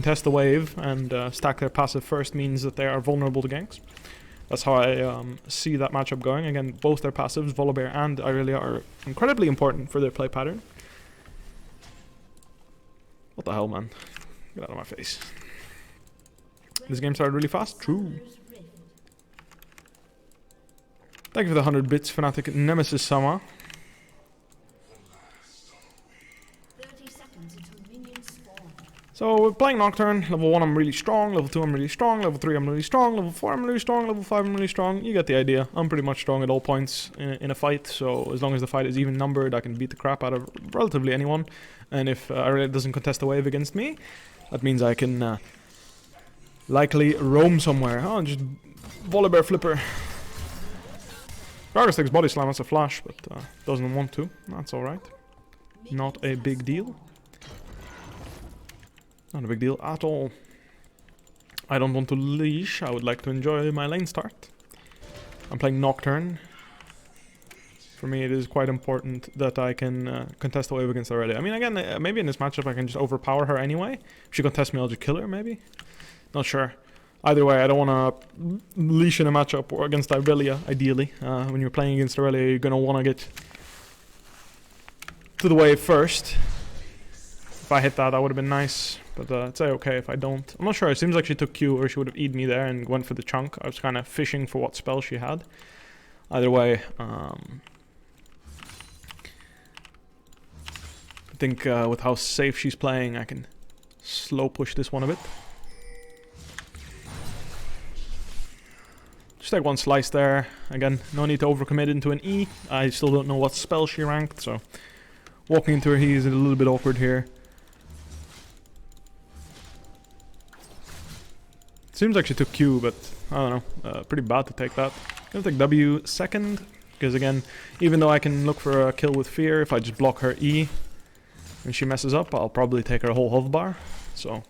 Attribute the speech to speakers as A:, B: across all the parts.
A: contest the wave and stack their passive first means that they are vulnerable to ganks. That's how I see that matchup going. Again, both their passives, Volibear and Irelia, are incredibly important for their play pattern. What the hell, man? Get out of my face. This game started really fast? True. Thank you for the 100 bits, Fnatic Nemesis Sama. So we're playing Nocturne. Level 1 I'm really strong, level 2 I'm really strong, level 3 I'm really strong, level 4 I'm really strong, level 5 I'm really strong. You get the idea. I'm pretty much strong at all points in a fight, so as long as the fight is even numbered, I can beat the crap out of relatively anyone. And if Irelia doesn't contest the wave against me, that means I can likely roam somewhere. Oh, just Volibear Flipper. Gragas takes Body Slam as a flash, but doesn't want to. That's alright. Not a big deal. Not a big deal at all. I don't want to leash. I would like to enjoy my lane start. I'm playing Nocturne. For me, it is quite important that I can contest the wave against Irelia. I mean, again, maybe in this matchup I can just overpower her anyway. If she contests me, I'll just kill her, maybe. Not sure. Either way, I don't want to leash in a matchup or against Irelia, ideally. When you're playing against Irelia, you're going to want to get to the wave first. If I hit that, that would have been nice. But it's okay if I don't. I'm not sure. It seems like she took Q, or she would have E'd me there and went for the chunk. I was kind of fishing for what spell she had. Either way, I think with how safe she's playing, I can slow push this one a bit. Just take one slice there. Again, no need to overcommit into an E. I still don't know what spell she ranked, so walking into her E is a little bit awkward here. Seems like she took Q, but I don't know. Pretty bad to take that. Gonna take W second, because again, even though I can look for a kill with fear, if I just block her E and she messes up, I'll probably take her whole health bar. So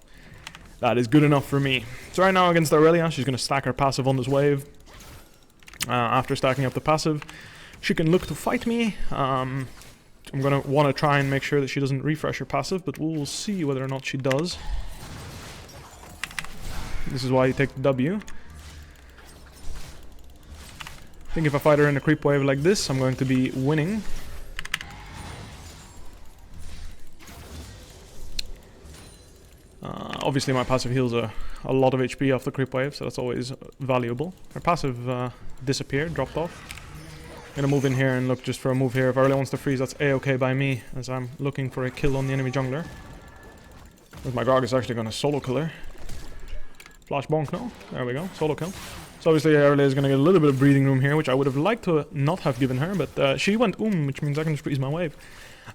A: that is good enough for me. So right now against Irelia, she's gonna stack her passive on this wave. After stacking up the passive, she can look to fight me. I'm gonna want to try and make sure that she doesn't refresh her passive, but we'll see whether or not she does. This is why you take the W. I think if I fight her in a creep wave like this, I'm going to be winning. Obviously my passive heals a lot of HP off the creep wave, so that's always valuable. Her passive disappeared, dropped off. I'm gonna move in here and look just for a move here. If I really wants to freeze, that's a-okay by me, as I'm looking for a kill on the enemy jungler. Because my Grog is actually gonna solo kill her. Flash bonk, no? There we go, solo kill. So obviously Irelia is gonna get a little bit of breathing room here, which I would have liked to not have given her, but she went which means I can just freeze my wave.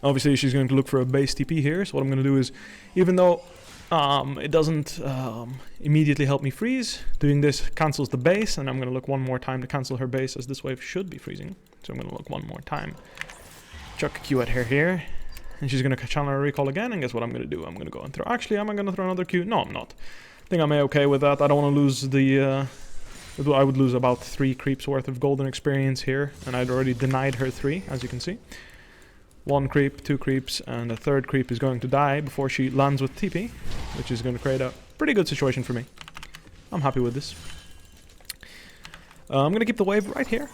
A: Obviously she's going to look for a base TP here, so what I'm gonna do is, even though it doesn't immediately help me freeze, doing this cancels the base, and I'm gonna look one more time to cancel her base, as this wave should be freezing. So I'm gonna look one more time. Chuck a Q at her here, and she's gonna channel her recall again, and guess what I'm gonna do? I'm gonna go and throw, actually am I gonna throw another Q? No, I'm not. I think I'm okay with that. I don't want to lose the I would lose about 3 creeps worth of golden experience here, and I'd already denied her 3, as you can see. 1 creep, 2 creeps, and a 3rd creep is going to die before she lands with TP, which is going to create a pretty good situation for me. I'm happy with this. I'm going to keep the wave right here.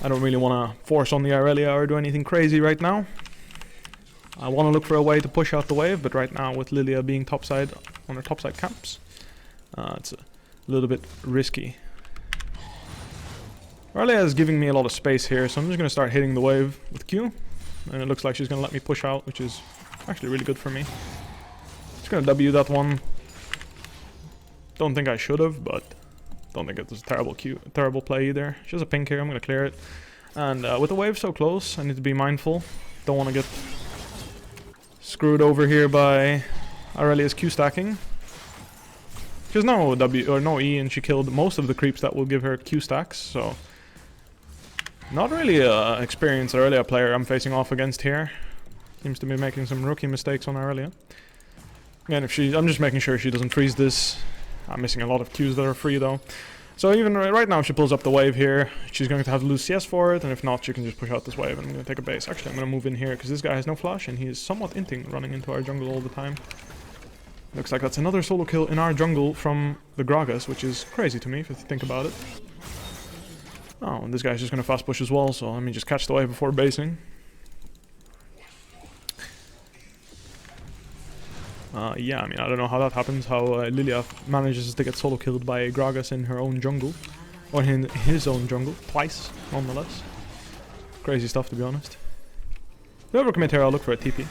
A: I don't really want to force on the Irelia or do anything crazy right now. I want to look for a way to push out the wave, but right now with Lilia being topside on her topside camps, it's a little bit risky. Irelia is giving me a lot of space here, so I'm just going to start hitting the wave with Q. And it looks like she's going to let me push out, which is actually really good for me. Just going to W that one. Don't think I should have, but don't think it was a terrible play either. She has a pink here, I'm going to clear it. And with the wave so close, I need to be mindful. Don't want to get screwed over here by Irelia's Q stacking. She has no W or no E, and she killed most of the creeps that will give her Q stacks, so not really an experienced Irelia player I'm facing off against here. Seems to be making some rookie mistakes on Irelia. Again, I'm just making sure she doesn't freeze this. I'm missing a lot of Qs that are free though. So even right now, if she pulls up the wave here, she's going to have to lose CS for it, and if not, she can just push out this wave, and I'm going to take a base. Actually, I'm going to move in here, because this guy has no flash, and he is somewhat inting, running into our jungle all the time. Looks like that's another solo kill in our jungle from the Gragas, which is crazy to me if you think about it. Oh, and this guy's just gonna fast push as well, so let me just catch the wave before basing. Yeah, I mean, I don't know how that happens, how Lilia manages to get solo killed by a Gragas in her own jungle. Or in his own jungle, twice, nonetheless. Crazy stuff, to be honest. If we ever commit here, I'll look for a TP.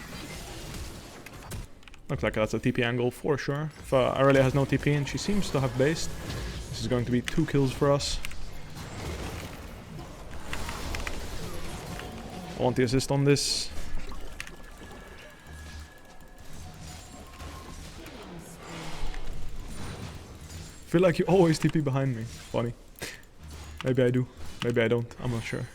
A: Looks like that's a TP angle for sure. If Aurelia has no TP and she seems to have based, this is going to be 2 kills for us. I want the assist on this. Feel like you always TP behind me. Funny. Maybe I do. Maybe I don't. I'm not sure.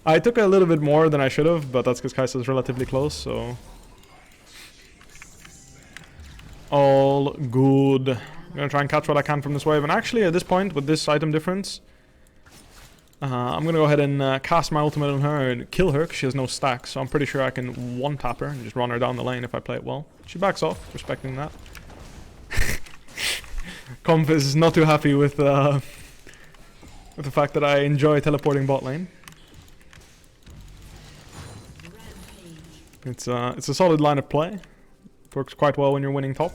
A: I took a little bit more than I should have, but that's because Kai'Sa's relatively close, so... all good. I'm gonna try and catch what I can from this wave, and actually at this point, with this item difference, I'm gonna go ahead and cast my ultimate on her and kill her, because she has no stacks, so I'm pretty sure I can one-tap her and just run her down the lane if I play it well. She backs off, respecting that. Comp is not too happy with the fact that I enjoy teleporting bot lane. It's a solid line of play. It works quite well when you're winning top.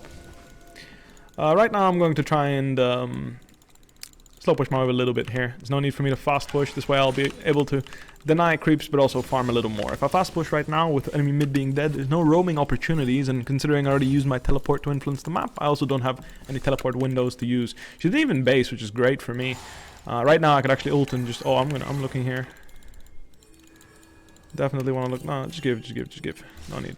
A: Right now I'm going to try and slow push my wave a little bit here. There's no need for me to fast push. This way I'll be able to deny creeps but also farm a little more. If I fast push right now with enemy mid being dead, there's no roaming opportunities, and considering I already used my teleport to influence the map, I also don't have any teleport windows to use. She didn't even base, which is great for me. Right now I could actually ult and just... oh, I'm looking here. Definitely want to look... no, just give. No need.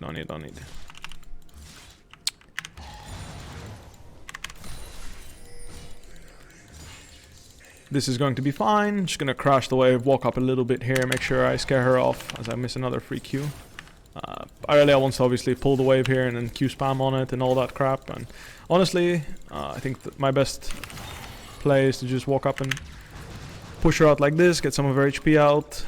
A: This is going to be fine. Just gonna crash the wave, walk up a little bit here, make sure I scare her off as I miss another free Q. Aurelia wants to obviously pull the wave here and then Q spam on it and all that crap. And honestly, I think that my best play is to just walk up and push her out like this, get some of her HP out.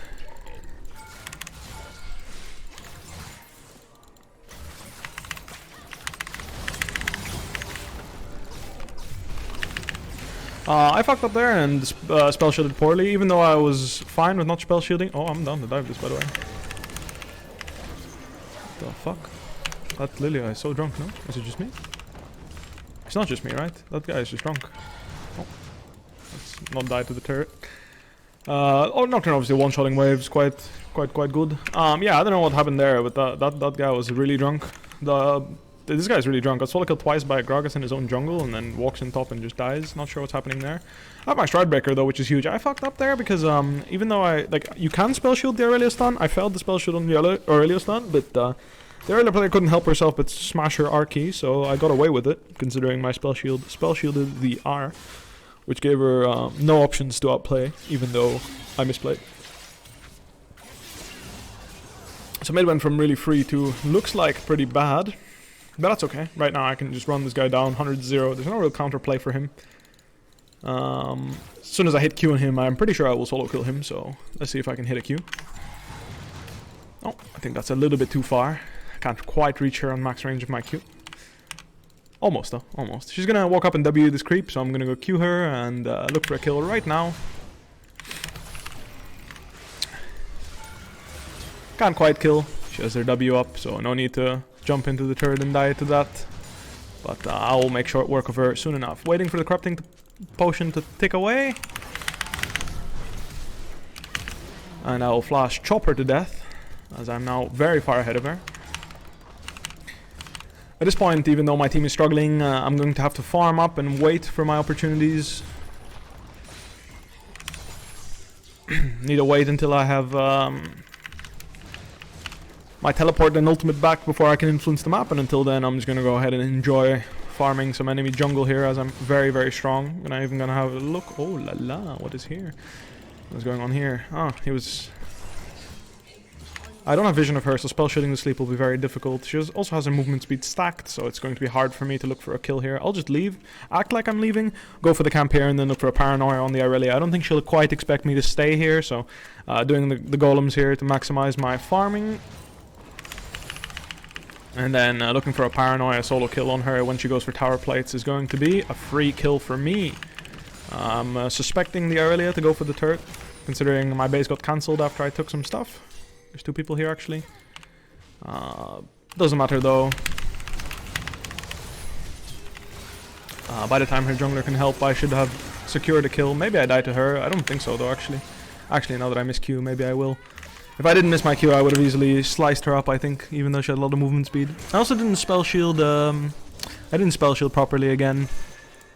A: I fucked up there and spell shielded poorly, even though I was fine with not spell shielding. Oh, I'm down to dive this, by the way. What the fuck? That Lilia is so drunk, no? Is it just me? It's not just me, right? That guy is just drunk. Oh. Let's not die to the turret. Oh, Nocturne obviously one-shotting waves, quite good. Yeah, I don't know what happened there, but that guy was really drunk. This guy's really drunk. Got solo killed twice by a Gragas in his own jungle and then walks in top and just dies. Not sure what's happening there. I have my Stride Breaker though, which is huge. I fucked up there because even though you can spell shield the Aurelia stun, I failed the spell shield on the Aurelia stun, but the Aurelia player couldn't help herself but smash her R key, so I got away with it, considering my spell shielded the R, which gave her no options to outplay, even though I misplayed. So mid went from really free to looks like pretty bad. But that's okay. Right now I can just run this guy down, 100-0. There's no real counterplay for him. As soon as I hit Q on him, I'm pretty sure I will solo kill him, so let's see if I can hit a Q. Oh, I think that's a little bit too far. I can't quite reach her on max range of my Q. Almost though, almost. She's gonna walk up and W this creep, so I'm gonna go Q her and look for a kill right now. Can't quite kill. She has her W up, so no need to jump into the turret and die to that. But I will make short work of her soon enough. Waiting for the corrupting potion to tick away. And I will flash chop her to death, as I'm now very far ahead of her. At this point, even though my team is struggling, I'm going to have to farm up and wait for my opportunities. Need to wait until I have my teleport and ultimate back before I can influence the map, and until then I'm just gonna go ahead and enjoy farming some enemy jungle here, as I'm very strong. And I'm even gonna have a look. Oh la la, what is here? What's going on here? Oh, he was I don't have vision of her, so spell shielding the sleep will be very difficult. She also has her movement speed stacked, so it's going to be hard for me to look for a kill here. I'll just leave, act like I'm leaving, go for the camp here, and then look for a paranoia on the Irelia. I don't think she'll quite expect me to stay here, so doing the golems here to maximize my farming. And then looking for a paranoia solo kill on her when she goes for tower plates is going to be a free kill for me. I'm suspecting the Irelia to go for the turret, considering my base got cancelled after I took some stuff. There's 2 people here actually. Doesn't matter though. By the time her jungler can help, I should have secured a kill. Maybe I die to her. I don't think so though actually. Actually, now that I miss Q, maybe I will. If I didn't miss my Q, I would have easily sliced her up, I think, even though she had a lot of movement speed. I also didn't spell shield, I didn't spell shield properly again.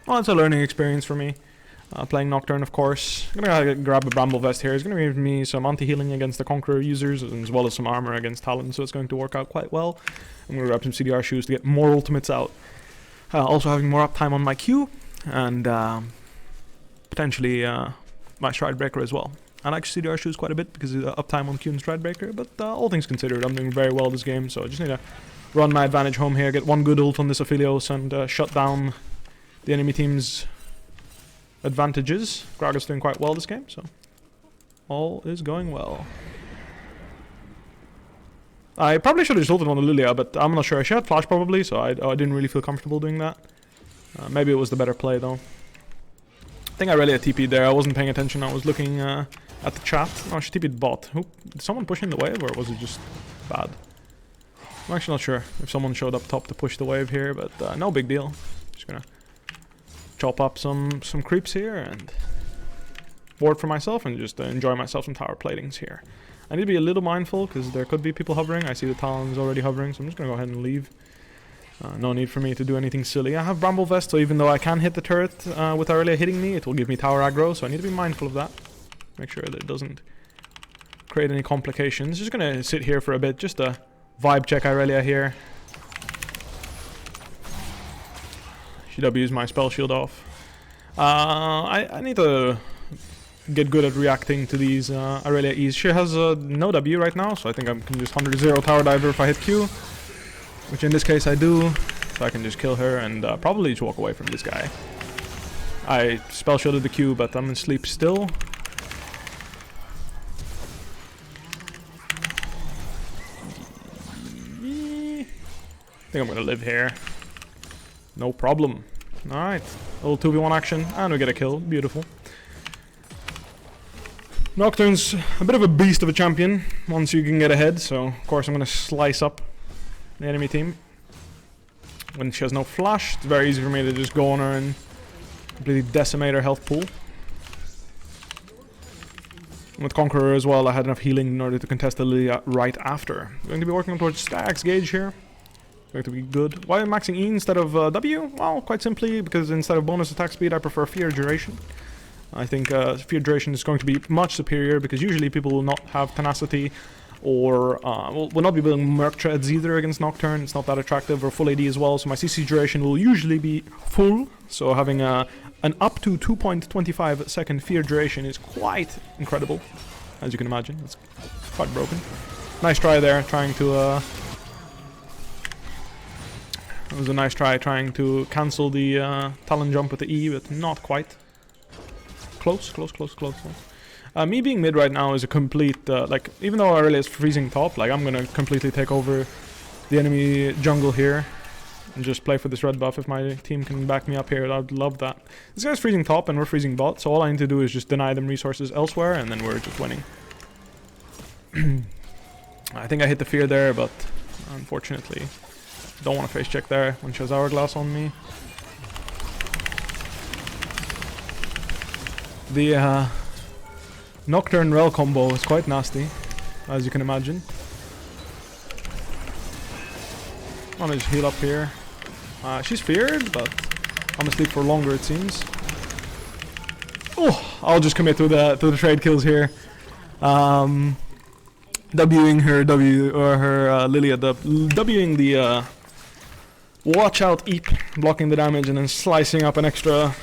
A: Well, it's a learning experience for me. Playing Nocturne, of course. I'm gonna grab a Bramble Vest here. It's gonna give me some anti-healing against the Conqueror users, as well as some armor against Talon, so it's going to work out quite well. I'm gonna grab some CDR shoes to get more ultimates out. Also having more uptime on my Q, and potentially my Stridebreaker as well. I like CDR shoes quite a bit because of the uptime on Q and Stridebreaker, but all things considered, I'm doing very well this game, so I just need to run my advantage home here, get one good ult on this Aphelios, and shut down the enemy team's advantages. Gragas doing quite well this game, so all is going well. I probably should have just ulted on the Lilia, but I'm not sure. She had flash probably, so I didn't really feel comfortable doing that. Maybe it was the better play though. I think I really had TP'd there. I wasn't paying attention. I was looking at the chat. Oh, she TP'd bot. Did someone push in the wave, or was it just bad? I'm actually not sure if someone showed up top to push the wave here, but no big deal. Just gonna chop up some creeps here and ward for myself and just enjoy myself some tower platings here. I need to be a little mindful because there could be people hovering. I see the Talon's already hovering, so I'm just gonna go ahead and leave. No need for me to do anything silly. I have Bramble Vest, so even though I can hit the turret with Irelia hitting me, it will give me tower aggro, so I need to be mindful of that. Make sure that it doesn't create any complications. Just gonna sit here for a bit, just to vibe check Irelia here. She W's my spell shield off. I need to get good at reacting to these Irelia E's. She has no W right now, so I think I can just 100-0 tower diver if I hit Q. Which in this case I do, so I can just kill her and probably just walk away from this guy. I spell shielded the Q, but I'm in sleep still. I think I'm gonna live here. No problem. Alright, a little 2v1 action, and we get a kill. Beautiful. Nocturne's a bit of a beast of a champion once you can get ahead, so of course I'm gonna slice up the enemy team. When she has no flash, it's very easy for me to just go on her and completely decimate her health pool. And with Conqueror as well, I had enough healing in order to contest the Lilia right after. I'm going to be working towards stacks gauge here. Going to be good. Why am I maxing E instead of W? Well, quite simply because instead of bonus attack speed, I prefer fear duration. I think fear duration is going to be much superior because usually people will not have tenacity or will not be building Merc Treads either against Nocturne. It's not that attractive, or full AD as well, so my CC duration will usually be full, so having an up to 2.25 second fear duration is quite incredible, as you can imagine. It's quite broken. Nice try there, trying to it was a nice try trying to cancel the Talon jump with the E, but not quite. Close. Me being mid right now is a complete, like, even though Irelia is freezing top, like, I'm gonna completely take over the enemy jungle here and just play for this red buff. If my team can back me up here, I'd love that. This guy's freezing top and we're freezing bot, so all I need to do is just deny them resources elsewhere and then we're just winning. I think I hit the fear there, but unfortunately don't want to face check there when she has Hourglass on me. The Nocturne Rel combo is quite nasty, as you can imagine. I'm gonna just heal up here. She's feared, but I'm asleep for longer it seems. Oh, I'll just commit to the trade kills here. Wing her W or her Lilia, Wing the watch out Eep, blocking the damage and then slicing up an extra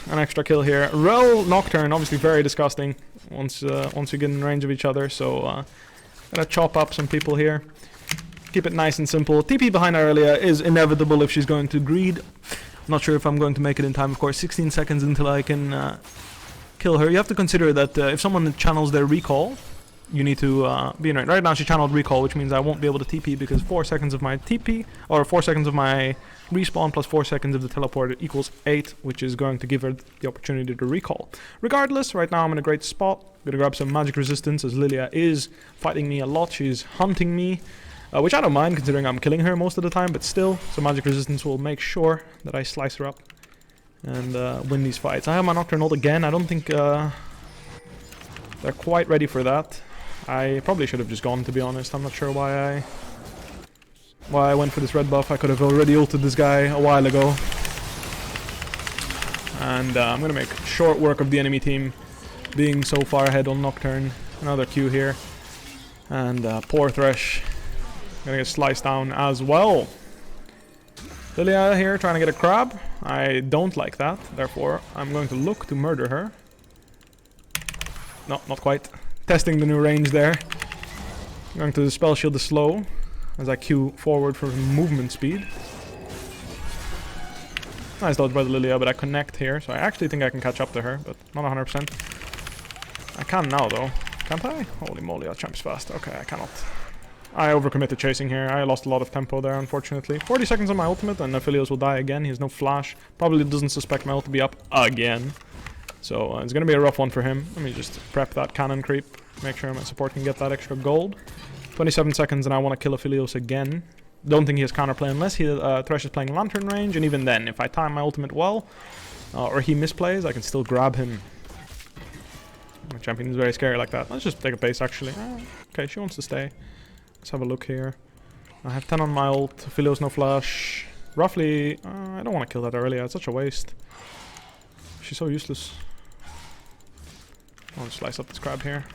A: kill here. Rel Nocturne, obviously very disgusting once you get in range of each other. So Gonna chop up some people here. Keep it nice and simple. TP behind Irelia is inevitable if she's going to greed. I'm not sure if I'm going to make it in time, of course. 16 seconds until I can kill her. You have to consider that if someone channels their recall, you need to be in range. Right now she channeled recall, which means I won't be able to TP because 4 seconds of my TP, or 4 seconds of my respawn plus 4 seconds of the teleport equals 8, which is going to give her the opportunity to recall. Regardless, right now I'm in a great spot. I'm gonna grab some magic resistance as Lilia is fighting me a lot. She's hunting me, which I don't mind considering I'm killing her most of the time, but still, some magic resistance will make sure that I slice her up and win these fights. I have my Nocturne ult again. I don't think they're quite ready for that. I probably should have just gone, to be honest. I'm not sure why I went for this red buff. I could have already ulted this guy a while ago. And I'm gonna make short work of the enemy team being so far ahead on Nocturne. Another Q here. And poor Thresh gonna get sliced down as well. Lilia here trying to get a crab. I don't like that. Therefore, I'm going to look to murder her. No, not quite. Testing the new range there. I'm going to spell shield the slow as I Q forward for movement speed. Nice dodge by the Lilia, but I connect here, so I actually think I can catch up to her, but not 100%. I can now though. Can't I? Holy moly, that champ's fast. Okay, I cannot. I overcommitted chasing here. I lost a lot of tempo there, unfortunately. 40 seconds on my ultimate, and Aphelios will die again. He has no flash. Probably doesn't suspect my ult to be up again. So it's going to be a rough one for him. Let me just prep that cannon creep. Make sure my support can get that extra gold. 27 seconds and I want to kill Aphelios again. Don't think he has counterplay unless he Thresh is playing Lantern range. And even then, if I time my ultimate well, or he misplays, I can still grab him. My champion is very scary like that. Let's just take a base actually. Okay, she wants to stay. Let's have a look here. I have 10 on my ult. Aphelios no flash. Roughly, I don't want to kill that earlier. It's such a waste. She's so useless. I'll just slice up this crab here.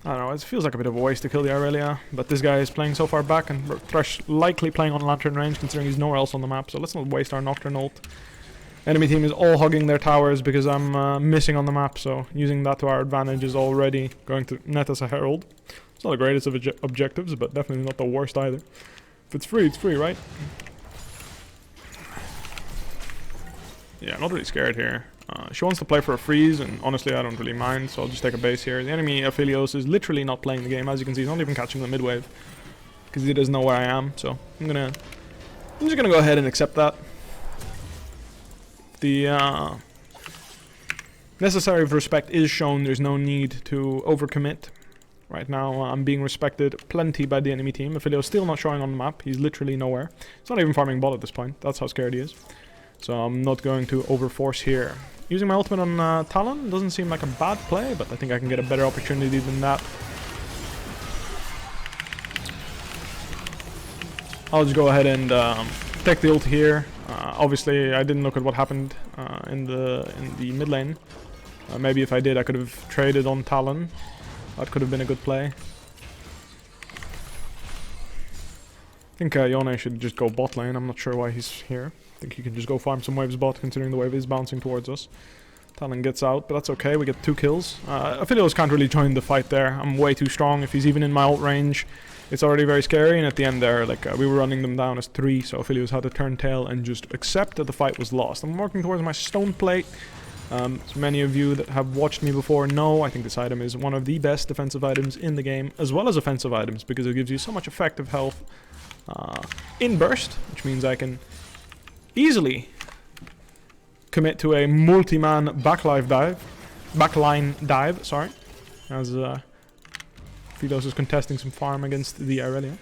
A: I don't know, it feels like a bit of a waste to kill the Aurelia, but this guy is playing so far back and Thresh likely playing on Lantern range considering he's nowhere else on the map, so let's not waste our Nocturne ult. Enemy team is all hugging their towers because I'm missing on the map, so using that to our advantage is already going to net us a Herald. It's not the greatest of objectives, but definitely not the worst either. If it's free, right? Yeah, I'm not really scared here. She wants to play for a freeze, and honestly I don't really mind, so I'll just take a base here. The enemy Aphelios is literally not playing the game, as you can see. He's not even catching the mid-wave, because he doesn't know where I am, so I'm just gonna go ahead and accept that. The necessary respect is shown. There's no need to overcommit. Right now I'm being respected plenty by the enemy team. Aphelios still not showing on the map. He's literally nowhere. He's not even farming bot at this point. That's how scared he is. So I'm not going to overforce here. Using my ultimate on Talon doesn't seem like a bad play, but I think I can get a better opportunity than that. I'll just go ahead and take the ult here. Obviously, I didn't look at what happened in the mid lane. Maybe if I did, I could have traded on Talon. That could have been a good play. I think Yone should just go bot lane. I'm not sure why he's here. I think he can just go farm some waves bot, considering the wave is bouncing towards us. Talon gets out, but that's okay. We get 2 kills. Aphelios can't really join the fight there. I'm way too strong. If he's even in my ult range, it's already very scary. And at the end there, like we were running them down as 3, so Aphelios had to turn tail and just accept that the fight was lost. I'm working towards my stone plate. As many of you that have watched me before know, I think this item is one of the best defensive items in the game, as well as offensive items, because it gives you so much effective health in burst, which means I can easily commit to a multi-man backline dive, sorry, as Philos is contesting some farm against the Aurelia.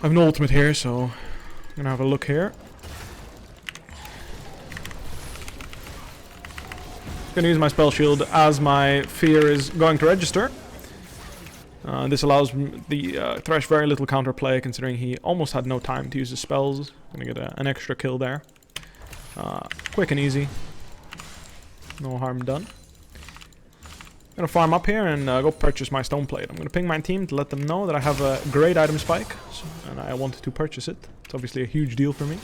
A: I have no ultimate here, so I'm gonna have a look here. Gonna use my spell shield as my fear is going to register. This allows the Thresh very little counterplay, considering he almost had no time to use his spells. Gonna get an extra kill there. Quick and easy. No harm done. Gonna farm up here and go purchase my stone plate. I'm gonna ping my team to let them know that I have a great item spike, and I want to purchase it. It's obviously a huge deal for me.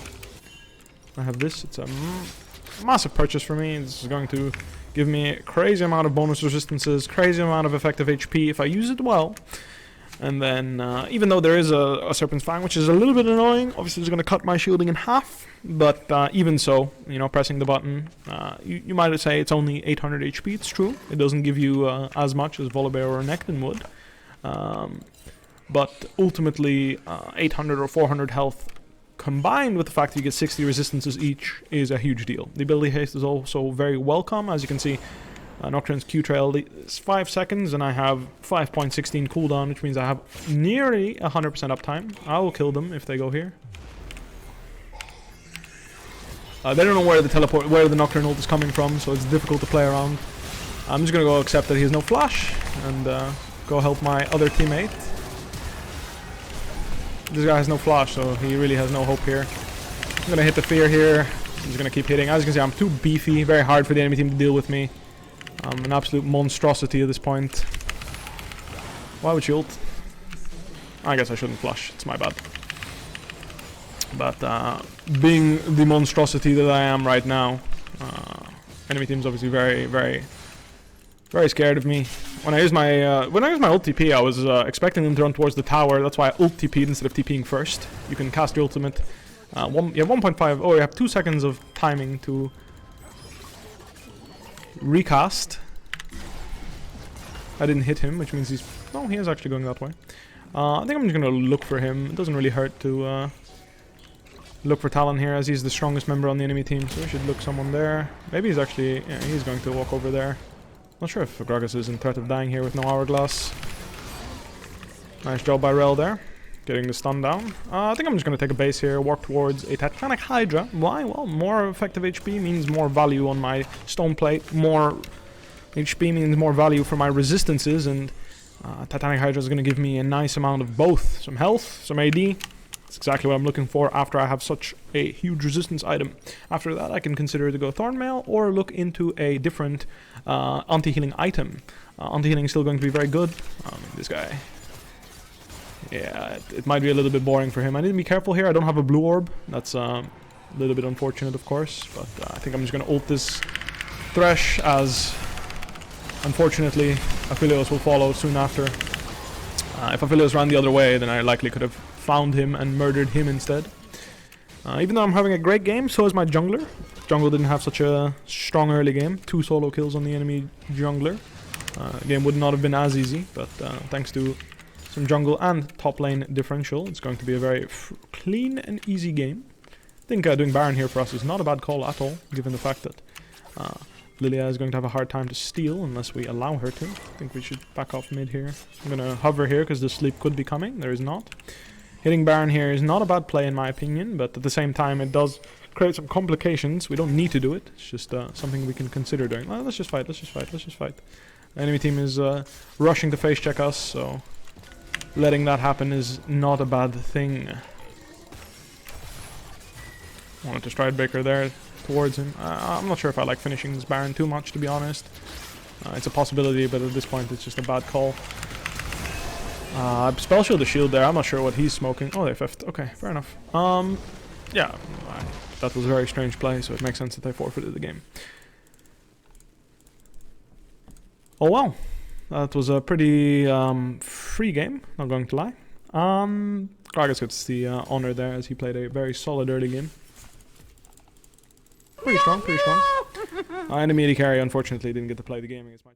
A: I have this. It's a massive purchase for me. This is going to give me a crazy amount of bonus resistances, crazy amount of effective HP if I use it well. And then, even though there is a Serpent's Fang, which is a little bit annoying, obviously it's going to cut my shielding in half. But even so, you know, pressing the button, you might say it's only 800 HP. It's true. It doesn't give you as much as Volibear or Nectin would. But ultimately, 800 or 400 health combined with the fact that you get 60 resistances each is a huge deal. The ability haste is also very welcome. As you can see, Nocturne's Q trail is 5 seconds and I have 5.16 cooldown, which means I have nearly 100% uptime. I will kill them if they go here. They don't know where the Nocturne ult is coming from, so it's difficult to play around. I'm just gonna go accept that he has no flash and go help my other teammate. This guy has no flash, so he really has no hope here. I'm gonna hit the fear here. I'm just gonna keep hitting. As you can see, I'm too beefy, very hard for the enemy team to deal with me. I'm an absolute monstrosity at this point. Why would she ult? I guess I shouldn't flush, it's my bad. But being the monstrosity that I am right now, enemy team's obviously very scared of me. When I use my ult TP, I was expecting them to run towards the tower. That's why I ult TP'd instead of TPing first. You can cast your ultimate. You have 1.5. Oh, you have 2 seconds of timing to recast. I didn't hit him, which means he's... Oh, he is actually going that way. I think I'm just gonna look for him. It doesn't really hurt to look for Talon here, as he's the strongest member on the enemy team. So we should look someone there. Maybe he's actually... Yeah, he's going to walk over there. Not sure if Gragas is in threat of dying here with no hourglass. Nice job by Rel there, getting the stun down. I think I'm just going to take a base here, walk towards a Titanic Hydra. Why? Well, more effective HP means more value on my stone plate. More HP means more value for my resistances, and Titanic Hydra is going to give me a nice amount of both. Some health, some AD. That's exactly what I'm looking for after I have such a huge resistance item. After that, I can consider to go Thornmail or look into a different anti-healing item. Anti-healing is still going to be very good. This guy. Yeah, it might be a little bit boring for him. I need to be careful here. I don't have a blue orb. That's a little bit unfortunate, of course. But I think I'm just going to ult this Thresh, as unfortunately Aphelios will follow soon after. If Aphelios ran the other way, then I likely could have found him and murdered him instead. Even though I'm having a great game, so is my jungler. Jungle didn't have such a strong early game. 2 solo kills on the enemy jungler. Game would not have been as easy, but thanks to some jungle and top lane differential, it's going to be a very clean and easy game. I think doing Baron here for us is not a bad call at all, given the fact that Lilia is going to have a hard time to steal unless we allow her to. I think we should back off mid here. I'm going to hover here because the sleep could be coming. There is not. Hitting Baron here is not a bad play in my opinion, but at the same time it does create some complications. We don't need to do it. It's just something we can consider doing. Well, let's just fight. Let's just fight. Let's just fight. The enemy team is rushing to face check us, so letting that happen is not a bad thing. Wanted to stride breaker there towards him. I'm not sure if I like finishing this Baron too much, to be honest. It's a possibility, but at this point it's just a bad call. Spell shield the shield there. I'm not sure what he's smoking. Oh, they fifth. Okay, fair enough. Yeah, that was a very strange play, so it makes sense that they forfeited the game. Oh well, that was a pretty free game, not going to lie. Gragas gets the honor there as he played a very solid early game. Pretty strong, pretty strong. Enemy AD carry unfortunately didn't get to play the game against my